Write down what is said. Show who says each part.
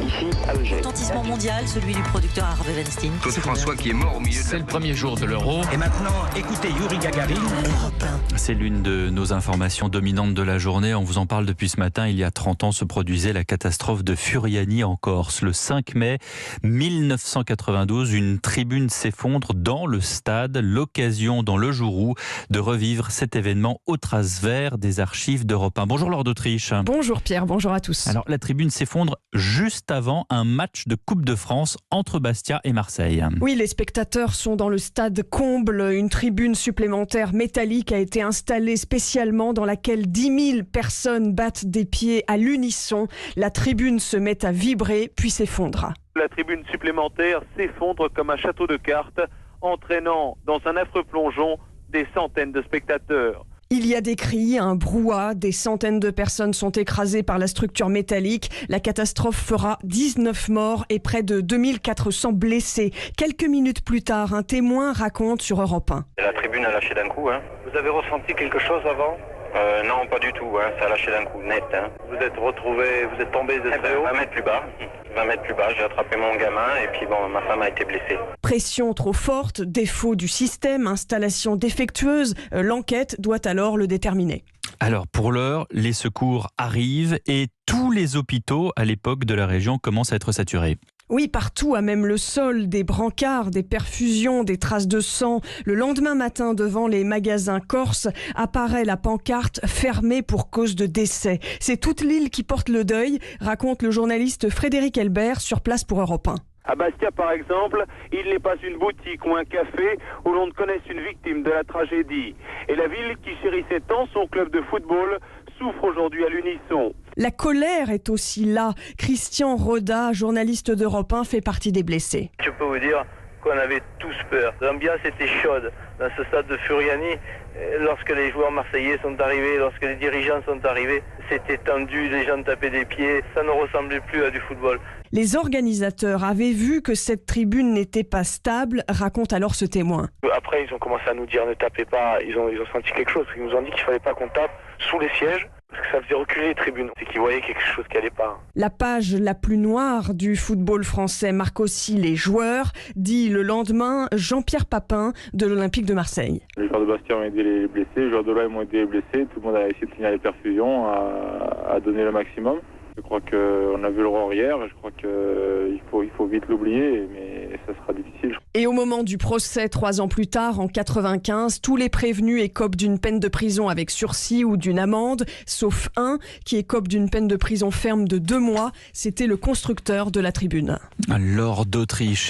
Speaker 1: Ici, Alger.
Speaker 2: Retentissement mondial, celui du producteur Harvey Weinstein.
Speaker 3: Claude François qui est mort au milieu de
Speaker 4: C'est le premier jour de l'Euro.
Speaker 5: Et maintenant, écoutez Yuri Gagarin.
Speaker 6: C'est l'une de nos informations dominantes de la journée. On vous en parle depuis ce matin. Il y a 30 ans se produisait la catastrophe de Furiani en Corse. Le 5 mai 1992, une tribune s'effondre dans le stade. L'occasion, dans le Jourou, de revivre cet événement aux traces vertes des archives d'Europe 1. Bonjour Laure d'Autriche.
Speaker 7: Bonjour Pierre, bonjour à tous.
Speaker 6: Alors la tribune s'effondre juste avant un match de Coupe de France entre Bastia et Marseille.
Speaker 7: Oui, les spectateurs sont dans le stade comble. Une tribune supplémentaire métallique a été installée spécialement dans laquelle 10 000 personnes battent des pieds à l'unisson. La tribune se met à vibrer puis s'effondre.
Speaker 8: La tribune supplémentaire s'effondre comme un château de cartes, entraînant dans un affreux plongeon des centaines de spectateurs.
Speaker 7: Il y a des cris, un brouhaha, des centaines de personnes sont écrasées par la structure métallique. La catastrophe fera 19 morts et près de 2400 blessés. Quelques minutes plus tard, un témoin raconte sur Europe 1.
Speaker 9: La tribune a lâché d'un coup.
Speaker 8: Vous avez ressenti quelque chose avant ?
Speaker 9: Non, pas du tout. Ça a lâché d'un coup, net.
Speaker 8: Vous êtes retrouvé, vous êtes tombé de très haut ?
Speaker 9: 20 mètres plus bas. 20 mètres plus bas, j'ai attrapé mon gamin et puis ma femme a été blessée.
Speaker 7: Pression trop forte, défaut du système, installation défectueuse. L'enquête doit alors le déterminer.
Speaker 6: Alors pour l'heure, les secours arrivent et tous les hôpitaux à l'époque de la région commencent à être saturés.
Speaker 7: Oui, partout, à même le sol, des brancards, des perfusions, des traces de sang. Le lendemain matin, devant les magasins corses, apparaît la pancarte « Fermée pour cause de décès ». C'est toute l'île qui porte le deuil, raconte le journaliste Frédéric Elbert sur place pour Europe 1.
Speaker 8: À Bastia, par exemple, il n'est pas une boutique ou un café où l'on ne connaisse une victime de la tragédie. Et la ville qui chérissait tant son club de football souffre aujourd'hui à l'unisson.
Speaker 7: La colère est aussi là. Christian Roda, journaliste d'Europe 1, fait partie des blessés.
Speaker 8: Je peux vous dire qu'on avait tous peur. L'ambiance était chaude dans ce stade de Furiani. Lorsque les joueurs marseillais sont arrivés, lorsque les dirigeants sont arrivés, c'était tendu, les gens tapaient des pieds. Ça ne ressemblait plus à du football.
Speaker 7: Les organisateurs avaient vu que cette tribune n'était pas stable, raconte alors ce témoin.
Speaker 8: Après, ils ont commencé à nous dire ne tapez pas. Ils ont senti quelque chose. Ils nous ont dit qu'il ne fallait pas qu'on tape sous les sièges. Parce que ça faisait reculer les tribunes. C'est qu'ils voyaient quelque chose qui n'allait pas.
Speaker 7: La page la plus noire du football français marque aussi les joueurs, dit le lendemain Jean-Pierre Papin de l'Olympique de Marseille.
Speaker 10: Les joueurs de Bastia ont aidé les blessés, les joueurs de l'OM ont aidé les blessés. Tout le monde a essayé de tenir les perfusions, à donner le maximum. Je crois qu'on a vu l'horreur hier, je crois qu'il faut vite l'oublier, mais ça sera difficile.
Speaker 7: Et au moment du procès, 3 ans plus tard, en 95, tous les prévenus écopent d'une peine de prison avec sursis ou d'une amende, sauf un qui écope d'une peine de prison ferme de 2 mois. C'était le constructeur de la tribune.
Speaker 6: Laure d'Autriche.